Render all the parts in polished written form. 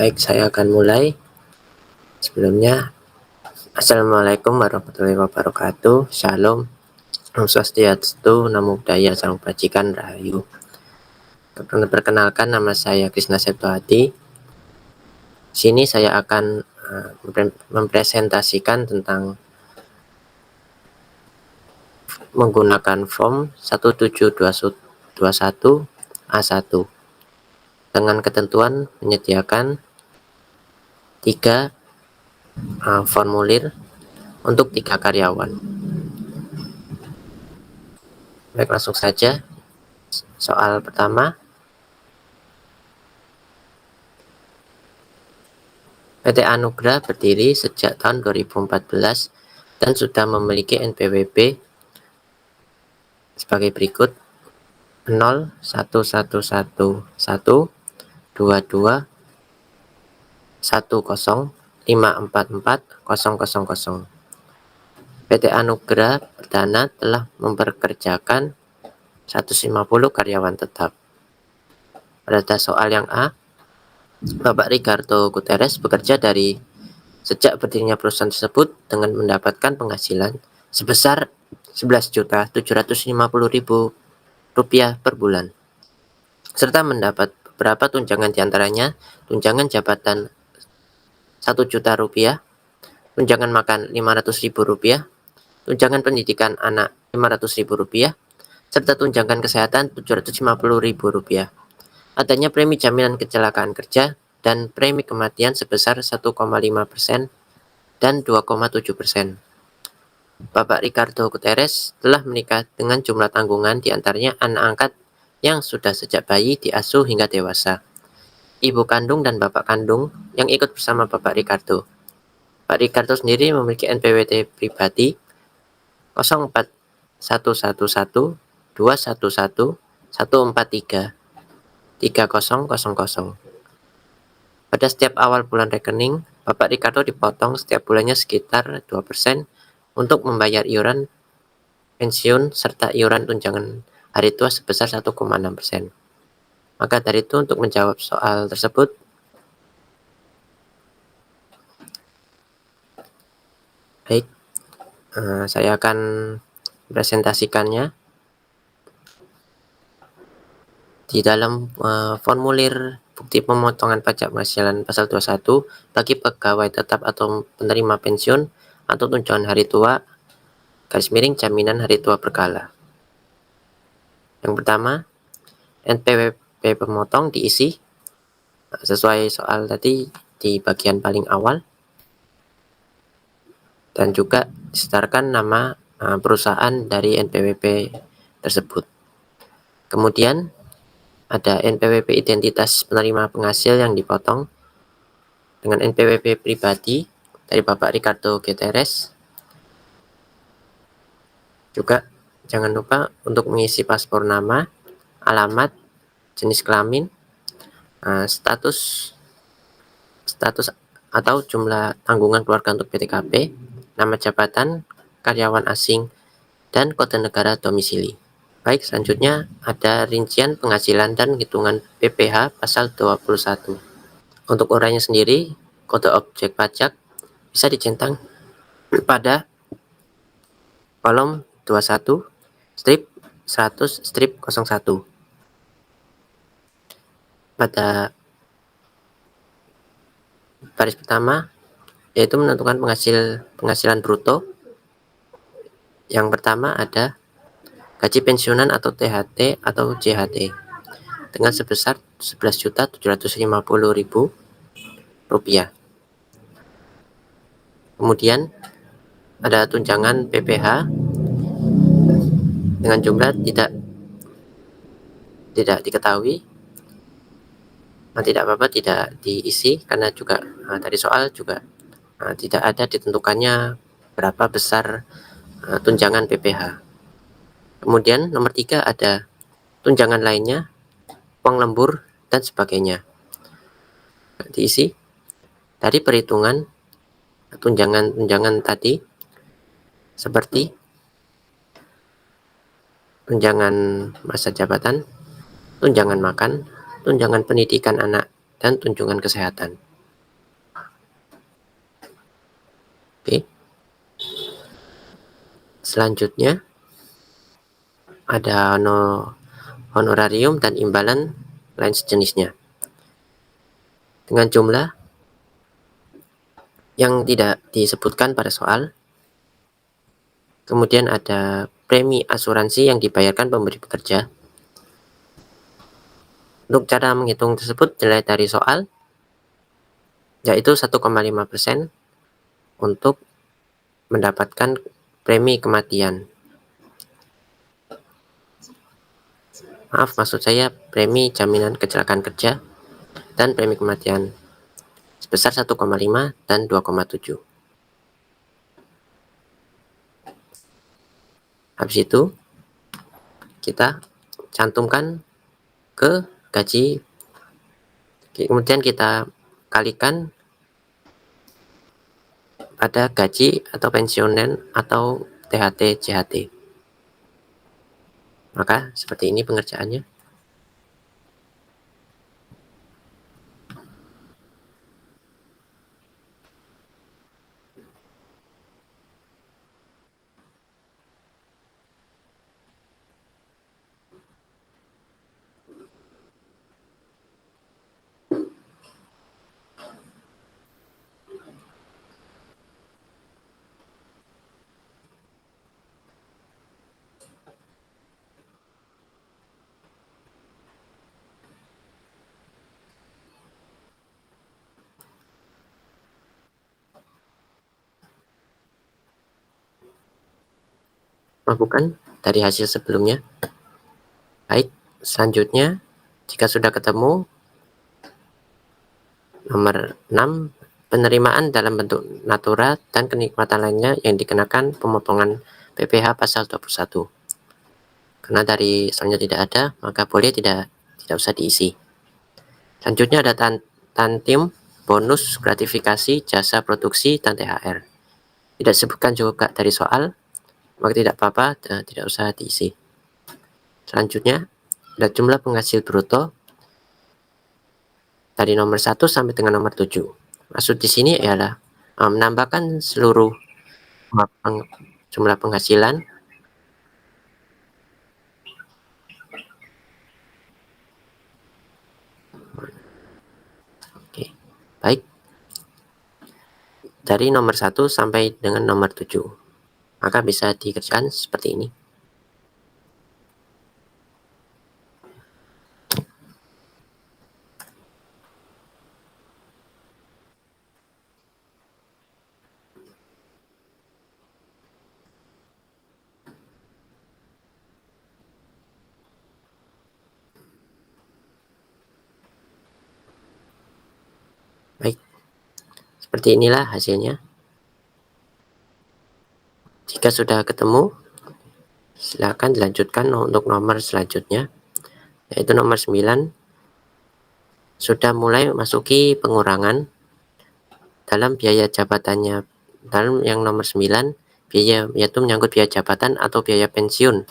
Baik, saya akan mulai. Sebelumnya, Assalamualaikum warahmatullahi wabarakatuh. Shalom. Om Swastiastu, Namo Buddhaya, Salam Kebajikan, Rahayu. Perkenalkan, nama saya Krisna Septuhadi. Sini saya akan mempresentasikan tentang menggunakan form 1721 A1 dengan ketentuan menyediakan 3 formulir untuk 3 karyawan. Baik, langsung saja. Soal pertama, PT Anugrah berdiri sejak tahun 2014 dan sudah memiliki NPWP sebagai berikut: 0, 1, 1, 1, 1, 2, 2, 1, 0, 5, 4, 4, 0, 0, 0. PT Anugrah Perdana telah memperkerjakan 150 karyawan tetap. Pada soal yang A, Bapak Ricardo Gutierrez bekerja dari sejak berdirinya perusahaan tersebut dengan mendapatkan penghasilan sebesar Rp11.750.000 per bulan, serta mendapat beberapa tunjangan, diantaranya tunjangan jabatan Rp1.000.000, tunjangan makan Rp500.000, tunjangan pendidikan anak Rp500.000, serta tunjangan kesehatan Rp750.000. Adanya premi jaminan kecelakaan kerja dan premi kematian sebesar 1,5% dan 2,7%. Bapak Ricardo Gutierrez telah menikah dengan jumlah tanggungan, diantaranya anak angkat yang sudah sejak bayi diasuh hingga dewasa, ibu kandung dan bapak kandung yang ikut bersama Bapak Ricardo. Pak Ricardo sendiri memiliki NPWT pribadi 04111 211 143 3000. Pada setiap awal bulan rekening, Bapak Ricardo dipotong setiap bulannya sekitar 2% untuk membayar iuran pensiun serta iuran tunjangan hari tua sebesar 1,6%. Maka dari itu, untuk menjawab soal tersebut, baik, saya akan presentasikannya. Di dalam formulir bukti pemotongan pajak penghasilan pasal 21 bagi pegawai tetap atau penerima pensiun atau tunjangan hari tua (jaminan hari tua berkala). Yang pertama, NPWP pemotong diisi sesuai soal tadi di bagian paling awal, dan juga disetarkan nama perusahaan dari NPWP tersebut. Kemudian ada NPWP identitas penerima penghasil yang dipotong dengan NPWP pribadi dari Bapak Ricardo Gutierrez. Juga jangan lupa untuk mengisi paspor nama, alamat, jenis kelamin, status atau jumlah tanggungan keluarga untuk PTKP, nama jabatan, karyawan asing, dan kode negara domisili. Baik, selanjutnya ada rincian penghasilan dan hitungan PPh pasal 21. Untuk uraiannya sendiri, kode objek pajak bisa dicentang pada kolom 21 strip 100 strip 01 pada baris pertama, yaitu menentukan penghasilan bruto. Yang pertama ada gaji pensiunan atau THT atau JHT dengan sebesar Rp11.750.000. Kemudian ada tunjangan PPh dengan jumlah tidak diketahui. Tidak apa-apa, tidak diisi karena juga dari soal juga tidak ada ditentukannya berapa besar tunjangan PPh. Kemudian nomor 3 ada tunjangan lainnya, uang lembur, dan sebagainya. Diisi dari perhitungan tunjangan tadi, seperti tunjangan masa jabatan, tunjangan makan, tunjangan pendidikan anak, dan tunjangan kesehatan. Selanjutnya ada honorarium dan imbalan lain sejenisnya dengan jumlah yang tidak disebutkan pada soal. Kemudian ada premi asuransi yang dibayarkan pemberi pekerja. Untuk cara menghitung tersebut dilihat dari soal, yaitu 1,5% untuk mendapatkan premi kematian. Maaf, maksud saya premi jaminan kecelakaan kerja dan premi kematian sebesar 1,5 dan 2,7. Habis itu kita cantumkan ke gaji, kemudian kita kalikan pada gaji atau pensiunan atau THT JHT. Maka seperti ini pengerjaannya. Bukan dari hasil sebelumnya. Baik, selanjutnya jika sudah ketemu nomor 6, penerimaan dalam bentuk natura dan kenikmatan lainnya yang dikenakan pemotongan PPh pasal 21. Karena dari soalnya tidak ada, maka boleh tidak usah diisi. Selanjutnya ada tantim, bonus, gratifikasi, jasa produksi, dan THR. Tidak disebutkan juga dari soal, maka tidak apa-apa, tidak usah diisi. Selanjutnya ada jumlah penghasil bruto dari nomor 1 sampai dengan nomor 7. Maksud di sini ialah menambahkan seluruh jumlah penghasilan baik dari nomor 1 sampai dengan nomor 7. Maka bisa dikerjakan seperti ini. Baik, seperti inilah hasilnya. Jika sudah ketemu, silakan dilanjutkan untuk nomor selanjutnya, yaitu nomor 9. Sudah mulai masuki pengurangan dalam biaya jabatannya. Dalam yang nomor 9, biaya yaitu menyangkut biaya jabatan atau biaya pensiun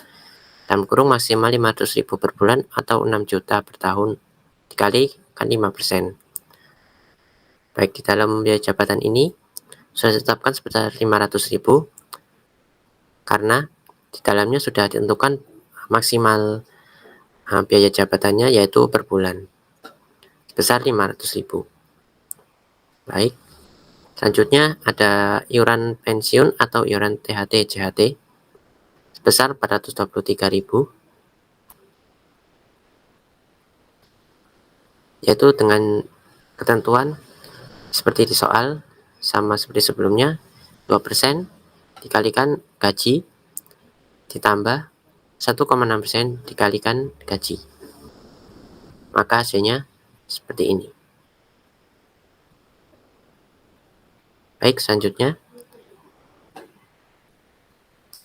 dalam kurung maksimal 500.000 per bulan atau 6 juta per tahun dikalikan 5%. Baik, di dalam biaya jabatan ini sudah ditetapkan sebesar 500.000 karena di dalamnya sudah ditentukan maksimal biaya jabatannya yaitu per bulan sebesar 500.000. Baik, selanjutnya ada iuran pensiun atau iuran THT JHT sebesar 423.000, yaitu dengan ketentuan seperti di soal, sama seperti sebelumnya, 2% dikalikan gaji ditambah 1,6% dikalikan gaji. Maka hasilnya seperti ini. Baik, selanjutnya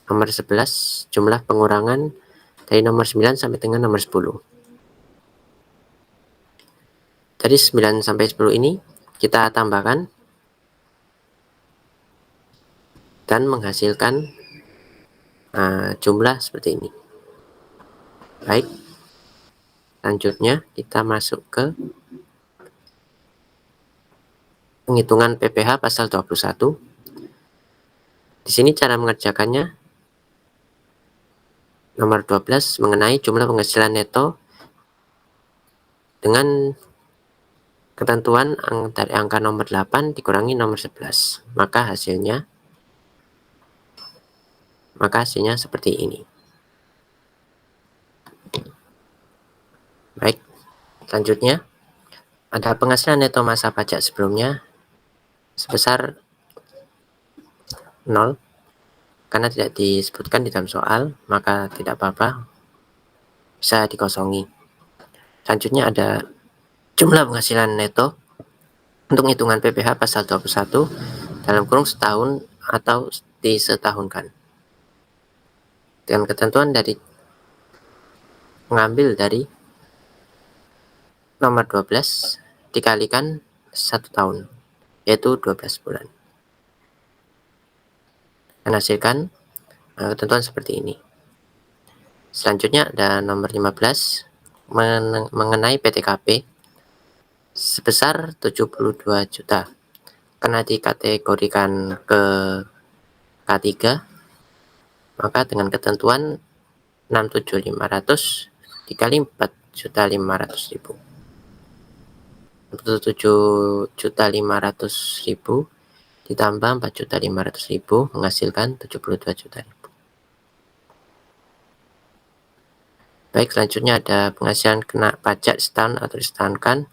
nomor 11, jumlah pengurangan dari nomor 9 sampai dengan nomor 10. Dari 9 sampai 10 ini kita tambahkan dan menghasilkan jumlah seperti ini. Baik, selanjutnya kita masuk ke penghitungan PPh pasal 21. Di sini cara mengerjakannya Nomor 12 mengenai jumlah penghasilan neto dengan ketentuan dari angka nomor 8 dikurangi nomor 11. Maka hasilnya seperti ini. Baik, selanjutnya ada penghasilan neto masa pajak sebelumnya sebesar 0. Karena tidak disebutkan di dalam soal, maka tidak apa-apa, bisa dikosongi. Selanjutnya ada jumlah penghasilan neto untuk hitungan PPh pasal 21 dalam kurung setahun atau disetahunkan. Dengan ketentuan dari mengambil dari nomor 12 dikalikan 1 tahun, yaitu 12 bulan. Menghasilkan ketentuan seperti ini. Selanjutnya ada nomor 15 mengenai PTKP sebesar 72 juta. Karena dikategorikan ke K3, maka dengan ketentuan 67.500 dikali 4.500.000. 67.500.000 ditambah 4.500.000 menghasilkan 72 juta. Baik, selanjutnya ada penghasilan kena pajak setahun atau disetahunkan,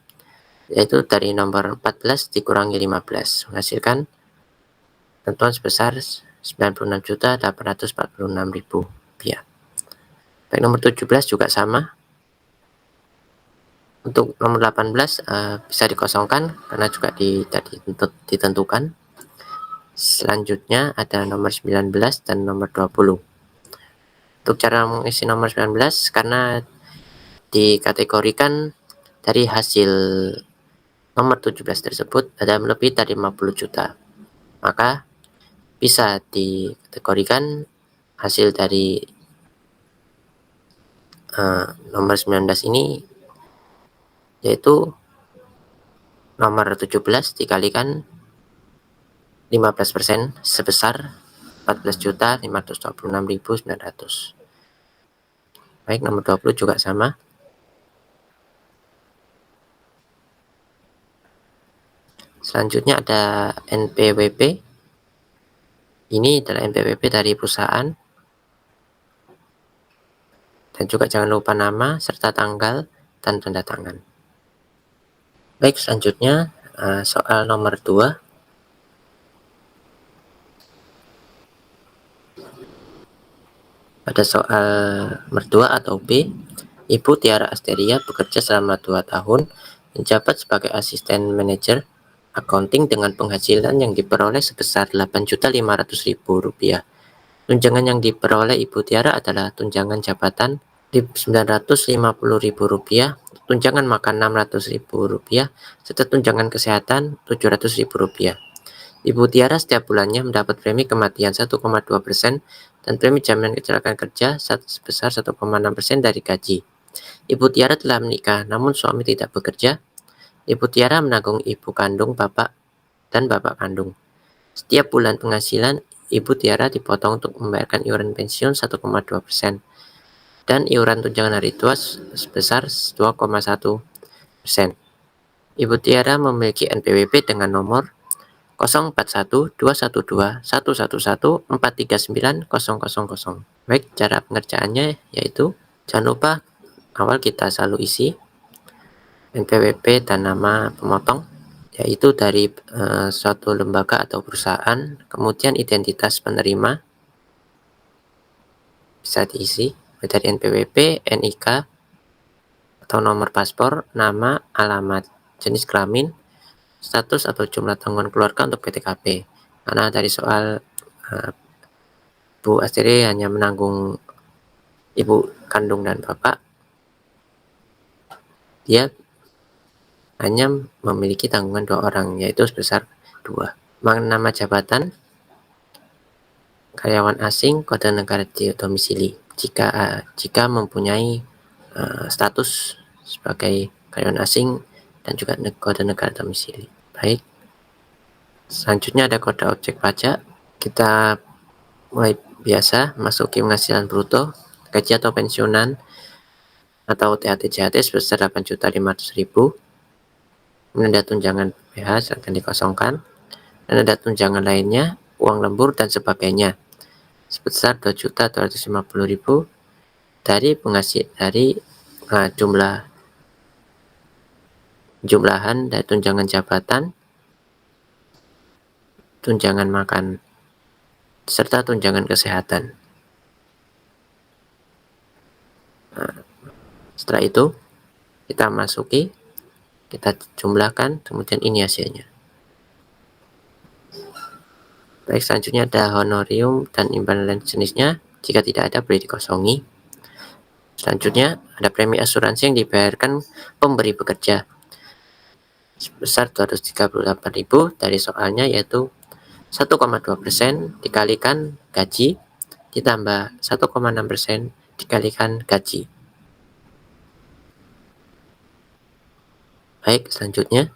yaitu dari nomor 14 dikurangi 15 menghasilkan ketentuan sebesar 96.846.000 rupiah. Baik, nomor 17 juga sama. Untuk nomor 18 bisa dikosongkan karena juga ditentukan. Selanjutnya ada nomor 19 dan nomor 20. Untuk cara mengisi nomor 19, karena dikategorikan dari hasil nomor 17 tersebut ada lebih dari 50 juta, maka bisa dikategorikan hasil dari nomor 19 ini, yaitu nomor 17 dikalikan 15% sebesar 14.526.900. Baik, nomor 20 juga sama. Selanjutnya ada NPWP. Ini adalah NPWP dari perusahaan. Dan juga jangan lupa nama serta tanggal dan tanda tangan. Baik, selanjutnya soal nomor 2. Pada soal nomor 2 atau B, Ibu Tiara Asteria bekerja selama 2 tahun menjabat sebagai asisten manajer accounting dengan penghasilan yang diperoleh sebesar Rp8.500.000. Tunjangan yang diperoleh Ibu Tiara adalah tunjangan jabatan Rp950.000, tunjangan makan Rp600.000, serta tunjangan kesehatan Rp700.000. Ibu Tiara setiap bulannya mendapat premi kematian 1,2% dan premi jaminan kecelakaan kerja sebesar 1,6% dari gaji. Ibu Tiara telah menikah, namun suami tidak bekerja. Ibu Tiara menanggung ibu kandung, bapak, dan bapak kandung. Setiap bulan penghasilan, Ibu Tiara dipotong untuk membayarkan iuran pensiun 1,2% dan iuran tunjangan hari tua sebesar 2,1%. Ibu Tiara memiliki NPWP dengan nomor 01121211143900. Baik, cara pengerjaannya yaitu jangan lupa awal kita selalu isi NPWP dan nama pemotong, yaitu dari suatu lembaga atau perusahaan, kemudian identitas penerima bisa diisi dari NPWP, NIK atau nomor paspor, nama, alamat, jenis kelamin, status atau jumlah tanggungan keluarga untuk PTKP. Karena dari soal Bu Astri hanya menanggung ibu kandung dan bapak, dia hanya memiliki tanggungan 2 orang, yaitu sebesar 2. Nama jabatan karyawan asing, kode negara domisili jika mempunyai status sebagai karyawan asing dan juga kode negara domisili. Baik, selanjutnya ada kode objek pajak. Kita mulai biasa masuki penghasilan bruto gaji atau pensiunan atau THT-JHT sebesar 8.500.000. Kemudian ada tunjangan PPh akan dikosongkan. Dan ada tunjangan lainnya, uang lembur dan sebagainya sebesar 2.250.000 dari jumlahan dari tunjangan jabatan, tunjangan makan, serta tunjangan kesehatan. Setelah itu kita masuki, kita jumlahkan, kemudian ini hasilnya. Baik, selanjutnya ada honorium dan imbalan lain jenisnya. Jika tidak ada, boleh dikosongi. Selanjutnya ada premi asuransi yang dibayarkan pemberi bekerja sebesar 238.000 dari soalnya, yaitu 1,2% dikalikan gaji ditambah 1,6% dikalikan gaji. Baik, selanjutnya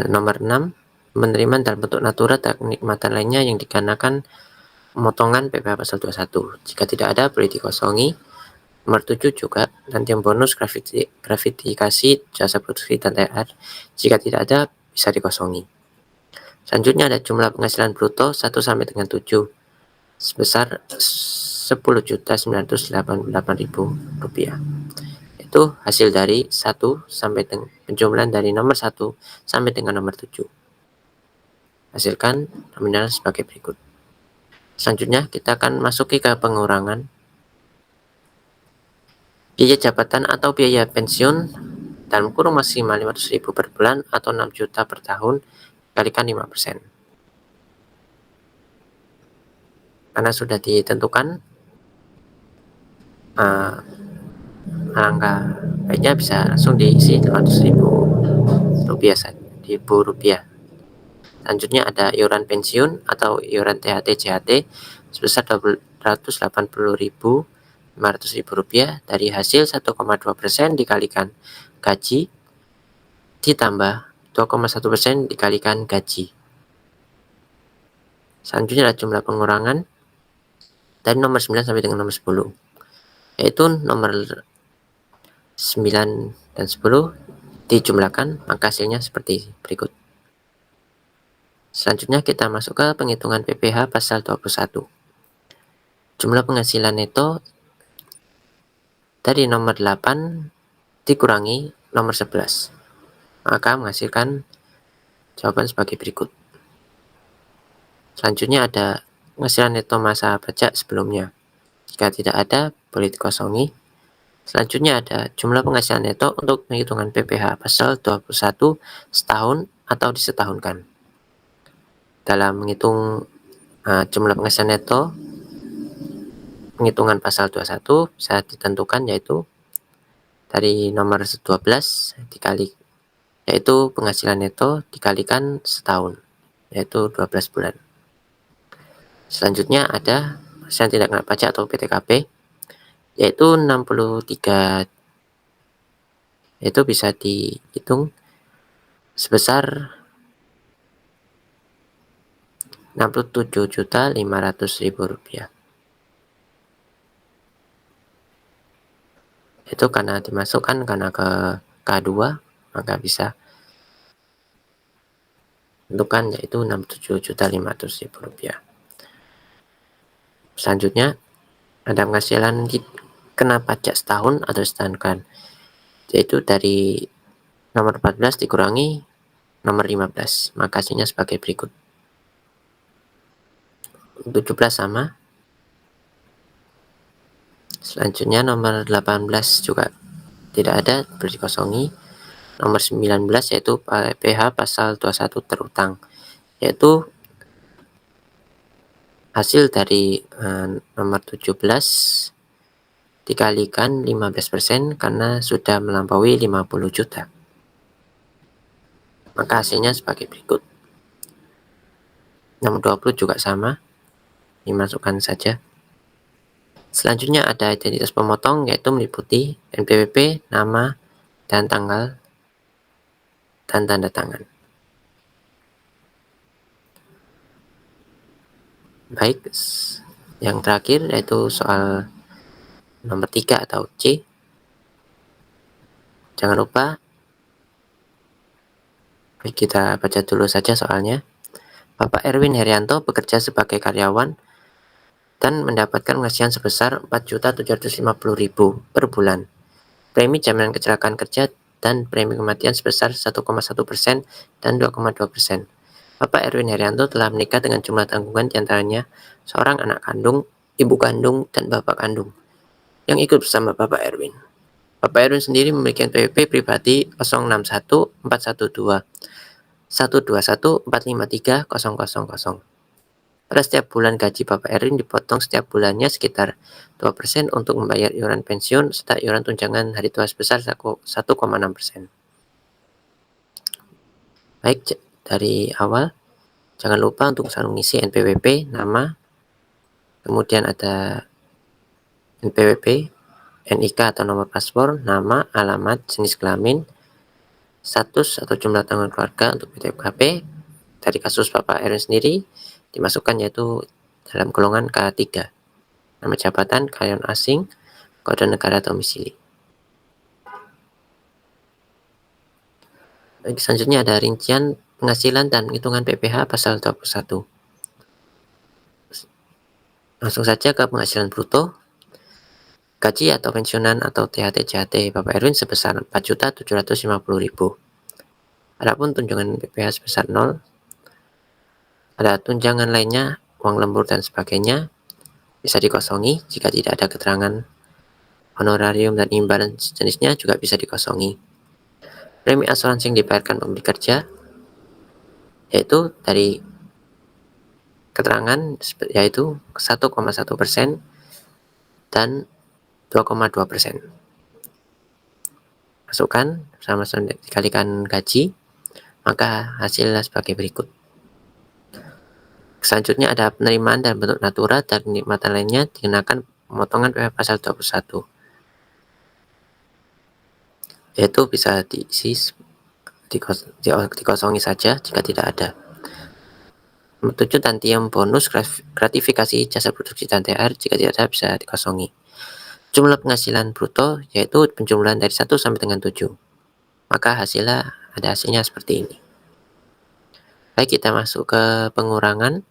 nomor 6, penerimaan dalam bentuk natura dan kenikmatan lainnya yang dikarenakan pemotongan PPh pasal 21. Jika tidak ada, boleh dikosongi. Nomor 7 juga, nanti yang bonus gratifikasi jasa produksi dan THR. Jika tidak ada, bisa dikosongi. Selanjutnya ada jumlah penghasilan bruto 1 sampai dengan 7 sebesar 10.988.000 rupiah. Itu hasil dari 1 sampai dengan penjumlahan dari nomor 1 sampai dengan nomor 7. Hasilkan nominal sebagai berikut. Selanjutnya kita akan masuki ke pengurangan. Biaya jabatan atau biaya pensiun dalam kurung maksimal 500.000 per bulan atau 6 juta per tahun dikalikan 5%. Karena sudah ditentukan, alangkah baiknya bisa langsung diisi 500.000 rupiah saja, rupiah. Selanjutnya ada iuran pensiun atau iuran THT-JHT sebesar 280.500.000 rupiah dari hasil 1,2% dikalikan gaji ditambah 2,1% dikalikan gaji. Selanjutnya ada jumlah pengurangan dari nomor 9 sampai dengan nomor 10, yaitu nomor 9 dan 10 dijumlahkan, maka hasilnya seperti berikut. Selanjutnya kita masuk ke penghitungan PPh pasal 21. Jumlah penghasilan neto dari nomor 8 dikurangi nomor 11, maka menghasilkan jawaban sebagai berikut. Selanjutnya ada penghasilan neto masa pajak sebelumnya. Jika tidak ada, boleh dikosongi. Selanjutnya ada jumlah penghasilan neto untuk penghitungan PPh pasal 21 setahun atau disetahunkan. Dalam menghitung jumlah penghasilan neto, penghitungan pasal 21 bisa ditentukan, yaitu dari nomor 12 yaitu penghasilan neto dikalikan setahun, yaitu 12 bulan. Selanjutnya ada penghasilan tidak kena pajak atau PTKP, yaitu 63, yaitu bisa dihitung sebesar 67.500.000 rupiah. Itu karena dimasukkan karena ke K2, maka bisa tentukan yaitu 67.500.000 rupiah. Selanjutnya ada penghasilan kena pajak setahun atau disetahunkan, yaitu dari nomor 14 dikurangi nomor 15, maka hasilnya sebagai berikut. 17 sama. Selanjutnya nomor 18 juga tidak ada, boleh dikosongi. Nomor 19 yaitu PPh pasal 21 terutang, yaitu hasil dari nomor 17 dikalikan 15% karena sudah melampaui 50 juta. Maka hasilnya sebagai berikut. Nomor 20 juga sama, dimasukkan saja. Selanjutnya ada identitas pemotong, yaitu meliputi NPWP, nama, dan tanggal, dan tanda tangan. Baik, Yang terakhir yaitu soal nomor 3 atau C. Jangan lupa kita baca dulu saja soalnya. Bapak Erwin Herianto bekerja sebagai karyawan dan mendapatkan penghasilan sebesar 4.750.000 per bulan. Premi jaminan kecelakaan kerja dan premi kematian sebesar 1,1% dan 2,2%. Bapak Erwin Herianto telah menikah dengan jumlah tanggungan diantaranya seorang anak kandung, ibu kandung, dan bapak kandung yang ikut bersama Bapak Erwin. Bapak Erwin sendiri memiliki NPWP pribadi 0614121453000. Pada setiap bulan gaji Bapak Erwin dipotong setiap bulannya sekitar 2% untuk membayar iuran pensiun serta iuran tunjangan hari tua sebesar 1,6%. Baik, dari awal jangan lupa untuk selalu mengisi NPWP, nama, kemudian ada NPWP, NIK atau nomor paspor, nama, alamat, jenis kelamin, status atau jumlah tanggungan keluarga untuk PTKP. Dari kasus Bapak Erwin sendiri dimasukkan yaitu dalam golongan K3. Nama jabatan, karyawan asing, kode negara domisili. Selanjutnya ada rincian penghasilan dan penghitungan PPh pasal 21. Langsung saja ke penghasilan bruto. Gaji atau pensiunan atau THT-JHT Bapak Erwin sebesar 4.750.000. Adapun tunjangan PPh sebesar 0. Ada tunjangan lainnya, uang lembur dan sebagainya, bisa dikosongi jika tidak ada keterangan. Honorarium dan imbalan sejenisnya juga bisa dikosongi. Premi asuransi yang dibayarkan pemberi kerja yaitu dari keterangan yaitu 1,1% dan 2,2%. Masukkan sama-sama dikalikan gaji, maka hasilnya sebagai berikut. Selanjutnya ada penerimaan dalam bentuk natura dan kenikmatan lainnya dikenakan pemotongan PPh pasal 21. Yaitu bisa dikosongi saja jika tidak ada. Nomor 7, tantium bonus gratifikasi jasa produksi dan THR jika tidak ada bisa dikosongi. Jumlah penghasilan bruto yaitu penjumlahan dari 1 sampai dengan 7. Maka hasilnya seperti ini. Baik, kita masuk ke pengurangan.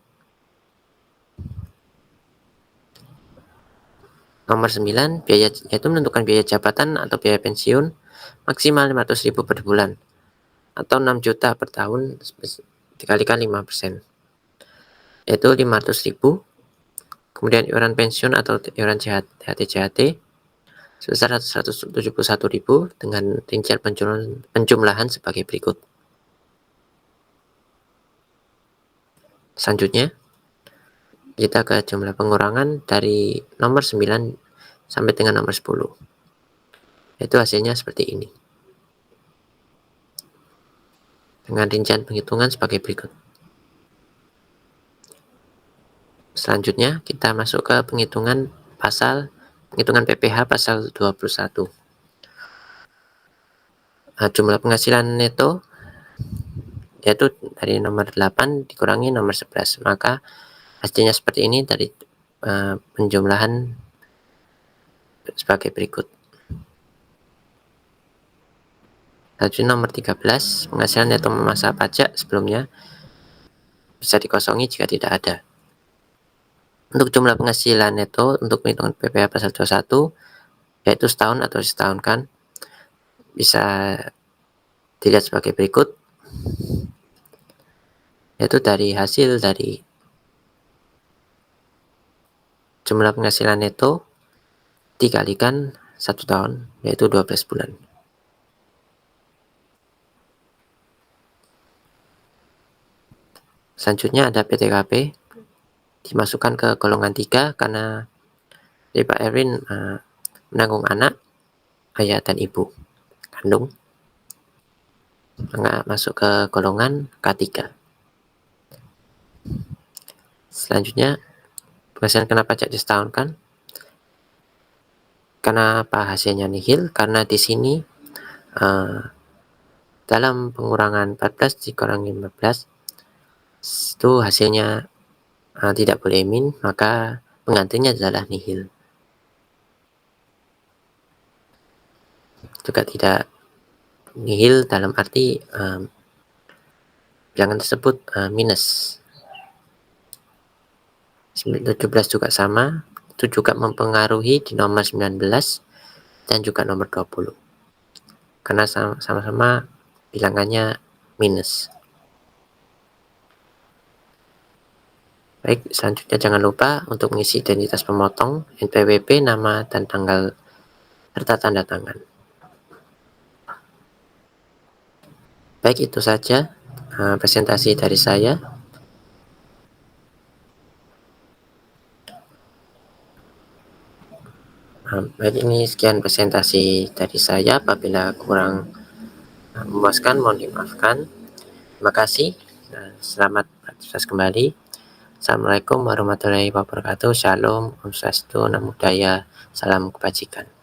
Nomor 9, biaya yaitu menentukan biaya jabatan atau biaya pensiun maksimal 500.000 per bulan atau 6 juta per tahun dikalikan 5%. Yaitu 500.000. Kemudian iuran pensiun atau iuran THT-JHT sebesar 171.000 dengan rincian penjumlahan sebagai berikut. Selanjutnya, kita ke jumlah pengurangan dari nomor 9 sampai dengan nomor 10. Itu hasilnya seperti ini. Dengan rincian penghitungan sebagai berikut. Selanjutnya, kita masuk ke penghitungan PPh pasal 21. Jumlah penghasilan neto yaitu dari nomor 8 dikurangi nomor 11. Maka hasilnya seperti ini dari penjumlahan sebagai berikut. Selanjutnya nomor 13, penghasilan neto masa pajak sebelumnya bisa dikosongi jika tidak ada. Untuk jumlah penghasilan neto untuk perhitungan PPh pasal 21 yaitu setahun atau disetahunkan bisa dilihat sebagai berikut, yaitu dari hasil dari jumlah penghasilan neto dikalikan 1 tahun yaitu 12 bulan. Selanjutnya ada PTKP dimasukkan ke golongan 3 karena Pak Erwin menanggung anak, ayah dan ibu kandung, maka masuk ke golongan K3. Selanjutnya penghasilan kena pajak disetahunkan. Kenapa hasilnya nihil? Karena di sini dalam pengurangan 14 dikurangi 15 itu hasilnya tidak boleh min, maka penggantinya adalah nihil. Juga tidak nihil dalam arti bilangan tersebut minus. 17 juga sama, itu juga mempengaruhi di nomor 19 dan juga nomor 20. Karena sama-sama bilangannya minus. Baik, selanjutnya jangan lupa untuk mengisi identitas pemotong, NPWP, nama, dan tanggal serta tanda tangan. Baik, itu saja presentasi dari saya. Baik, ini sekian presentasi dari saya. Apabila kurang memuaskan, mohon dimaafkan. Terima kasih. Selamat beraktivitas kembali. Assalamualaikum warahmatullahi wabarakatuh. Shalom, Om Swastiastu, Namo Buddhaya, salam kebajikan.